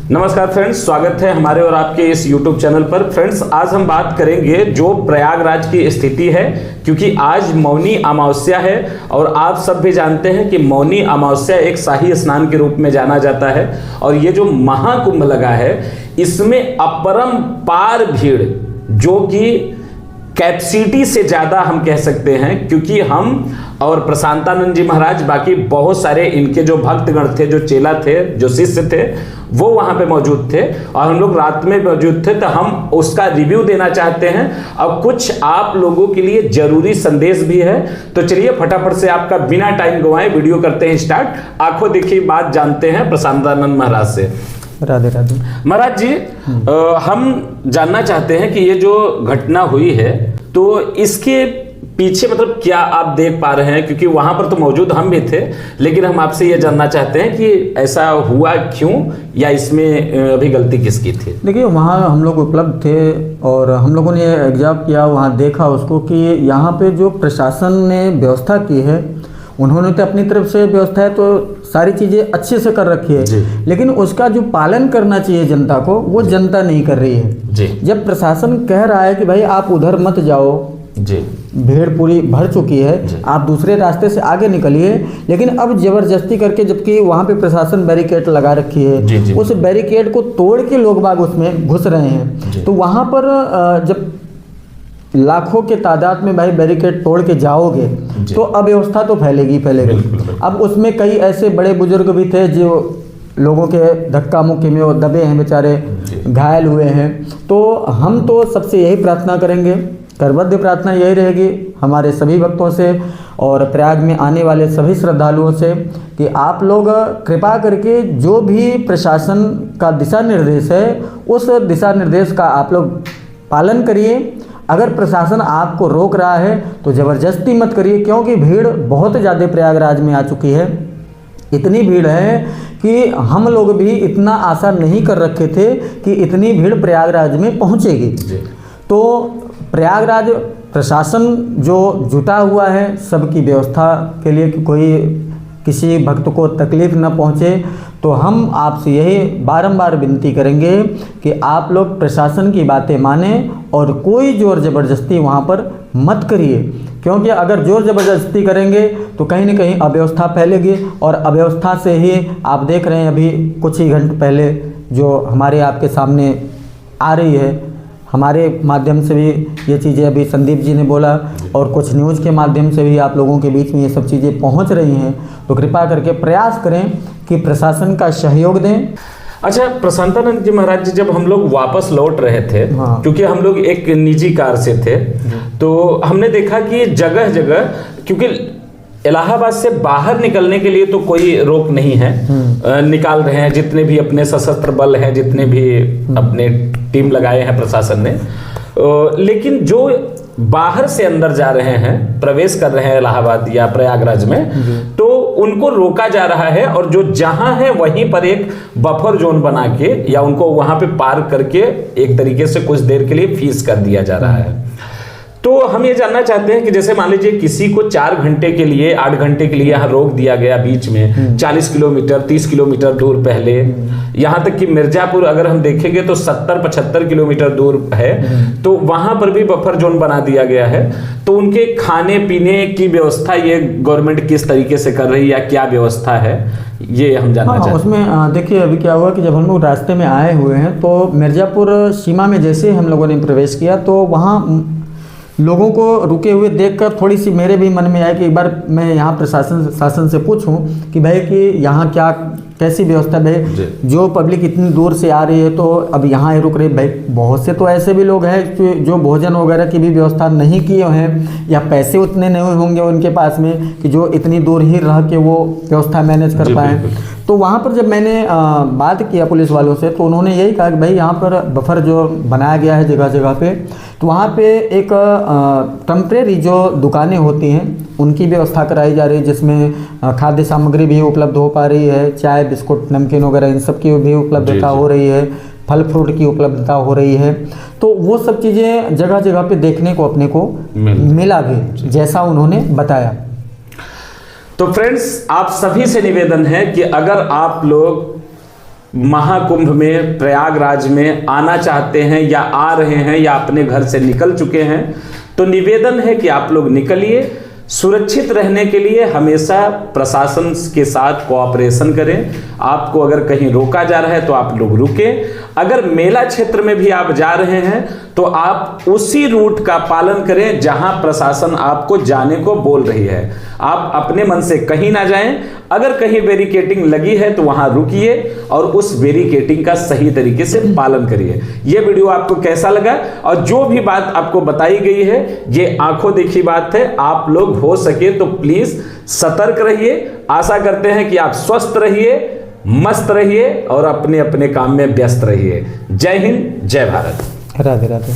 नमस्कार फ्रेंड्स, स्वागत है हमारे और आपके इस YouTube चैनल पर। फ्रेंड्स, आज हम बात करेंगे जो प्रयागराज की स्थिति है, क्योंकि आज मौनी अमावस्या है और आप सब भी जानते हैं कि मौनी अमावस्या एक शाही स्नान के रूप में जाना जाता है। और ये जो महाकुंभ लगा है, इसमें अपरंपार भीड़, जो कि कैपेसिटी से ज़्यादा हम कह सकते हैं, क्योंकि हम और प्रशांतानंद जी महाराज, बाकी बहुत सारे इनके जो भक्तगण थे, जो चेला थे, जो शिष्य थे, वो वहाँ पे मौजूद थे और हम लोग रात में मौजूद थे। तो हम उसका रिव्यू देना चाहते हैं और कुछ आप लोगों के लिए जरूरी संदेश भी है। तो चलिए फटाफट से आपका बिना टाइम गंवाए वीडियो करते हैं स्टार्ट। आंखों देखी बात जानते हैं प्रशांतानंद महाराज से। राधे राधे। महाराज जी, हम जानना चाहते हैं कि ये जो घटना हुई है, तो इसके पीछे मतलब क्या आप देख पा रहे हैं, क्योंकि वहां पर तो मौजूद हम भी थे, लेकिन हम आपसे ये जानना चाहते हैं कि ऐसा हुआ क्यों, या इसमें अभी गलती किसकी थी? देखिए, वहाँ हम लोग उपलब्ध थे और हम लोगों ने एग्जाम किया, वहाँ देखा उसको कि यहाँ पे जो प्रशासन ने व्यवस्था की है, उन्होंने तो अपनी तरफ से व्यवस्था है तो सारी चीज़ें अच्छे से कर रखी है, लेकिन उसका जो पालन करना चाहिए जनता को, वो जनता नहीं कर रही है जी। जब प्रशासन कह रहा है कि भाई आप उधर मत जाओ जी, भीड़ पूरी भर चुकी है, आप दूसरे रास्ते से आगे निकलिए, लेकिन अब जबरदस्ती करके, जबकि वहाँ पे प्रशासन बैरिकेड लगा रखी है, जी। उस बैरिकेड को तोड़ के लोग बाग उसमें घुस रहे हैं। तो वहाँ पर जब लाखों के तादाद में भाई बैरिकेड तोड़ के जाओगे तो अव्यवस्था तो फैलेगी। अब उसमें कई ऐसे बड़े बुजुर्ग भी थे जो लोगों के धक्का मुक्की में वो दबे हैं, बेचारे घायल हुए हैं। तो हम तो सबसे यही प्रार्थना करेंगे, करबद्ध प्रार्थना यही रहेगी हमारे सभी भक्तों से और प्रयाग में आने वाले सभी श्रद्धालुओं से, कि आप लोग कृपा करके जो भी प्रशासन का दिशा निर्देश है, उस दिशा निर्देश का आप लोग पालन करिए। अगर प्रशासन आपको रोक रहा है तो ज़बरदस्ती मत करिए, क्योंकि भीड़ बहुत ज़्यादा प्रयागराज में आ चुकी है। इतनी भीड़ है कि हम लोग भी इतना आशा नहीं कर रखे थे कि इतनी भीड़ प्रयागराज में पहुंचेगी। तो प्रयागराज प्रशासन जो जुटा हुआ है सबकी व्यवस्था के लिए कि कोई किसी भक्त को तकलीफ़ न पहुंचे, तो हम आपसे यही बारंबार विनती करेंगे कि आप लोग प्रशासन की बातें मानें और कोई ज़ोर ज़बरदस्ती वहाँ पर मत करिए, क्योंकि अगर ज़ोर ज़बरदस्ती करेंगे तो कहीं ना कहीं अव्यवस्था फैलेगी और अव्यवस्था से ही आप देख रहे हैं अभी कुछ ही घंटे पहले जो हमारे आपके सामने आ रही है। हमारे माध्यम से भी ये चीज़ें अभी संदीप जी ने बोला और कुछ न्यूज़ के माध्यम से भी आप लोगों के बीच में ये सब चीज़ें पहुंच रही हैं। तो कृपा करके प्रयास करें कि प्रशासन का सहयोग दें। अच्छा प्रशांतानंद जी महाराज जी, जब हम लोग वापस लौट रहे थे, क्योंकि हम लोग एक निजी कार से थे, तो हमने देखा कि जगह जगह, क्योंकि इलाहाबाद से बाहर निकलने के लिए तो कोई रोक नहीं है, निकाल रहे हैं जितने भी अपने सशस्त्र बल हैं, जितने भी अपने टीम लगाए हैं प्रशासन ने, लेकिन जो बाहर से अंदर जा रहे हैं, प्रवेश कर रहे हैं इलाहाबाद या प्रयागराज में, तो उनको रोका जा रहा है और जो जहां है वहीं पर एक बफर जोन बना के या उनको वहां पे पार करके एक तरीके से कुछ देर के लिए फीस कर दिया जा रहा है। तो हम ये जानना चाहते हैं कि जैसे मान लीजिए किसी को 4 घंटे के लिए, 8 घंटे के लिए यहाँ रोक दिया गया बीच में, 40 किलोमीटर 30 किलोमीटर दूर पहले, यहाँ तक कि मिर्जापुर अगर हम देखेंगे तो 70-75 किलोमीटर दूर है, तो वहां पर भी बफर जोन बना दिया गया है। तो उनके खाने पीने की व्यवस्था ये गवर्नमेंट किस तरीके से कर रही है या क्या व्यवस्था है, ये हम जानना चाहते हैं। उसमें देखिए अभी क्या हुआ कि जब हम लोग रास्ते में आए हुए हैं तो मिर्जापुर सीमा में जैसे हम लोगों ने प्रवेश किया, तो वहाँ लोगों को रुके हुए देखकर थोड़ी सी मेरे भी मन में आया कि एक बार मैं यहाँ प्रशासन से पूछूं कि भाई कि यहाँ क्या कैसी व्यवस्था है, जो पब्लिक इतनी दूर से आ रही है तो अब यहाँ ही रुक रही है। भाई बहुत से तो ऐसे भी लोग हैं जो भोजन वगैरह की भी व्यवस्था नहीं किए हैं या पैसे उतने नहीं होंगे उनके पास में कि जो इतनी दूर ही रह के वो व्यवस्था मैनेज कर पाएँ। तो वहाँ पर जब मैंने बात किया पुलिस वालों से, तो उन्होंने यही कहा कि भाई यहाँ पर बफर जो बनाया गया है जगह जगह पे, तो वहाँ पे एक टेम्परेरी जो दुकानें होती हैं उनकी व्यवस्था कराई जा रही है, जिसमें खाद्य सामग्री भी उपलब्ध हो पा रही है, चाय बिस्कुट नमकीन वगैरह इन सब की भी उपलब्धता हो रही है, फल फ्रूट की उपलब्धता हो रही है। तो वो सब चीज़ें जगह जगह पे देखने को अपने को मिला भी, जैसा उन्होंने बताया। तो फ्रेंड्स, आप सभी से निवेदन है कि अगर आप लोग महाकुंभ में प्रयागराज में आना चाहते हैं या आ रहे हैं या अपने घर से निकल चुके हैं, तो निवेदन है कि आप लोग निकलिए। सुरक्षित रहने के लिए हमेशा प्रशासन के साथ कोऑपरेशन करें। आपको अगर कहीं रोका जा रहा है तो आप लोग रुकें। अगर मेला क्षेत्र में भी आप जा रहे हैं तो आप उसी रूट का पालन करें जहां प्रशासन आपको जाने को बोल रही है। आप अपने मन से कहीं ना जाएं। अगर कहीं बैरिकेडिंग लगी है तो वहां रुकिए और उस बैरिकेडिंग का सही तरीके से पालन करिए। यह वीडियो आपको कैसा लगा और जो भी बात आपको बताई गई है ये आंखों देखी बात है। आप लोग हो सके तो प्लीज सतर्क रहिए। आशा करते हैं कि आप स्वस्थ रहिए, मस्त रहिए और अपने अपने काम में व्यस्त रहिए। जय हिंद, जय भारत। राधे राधे।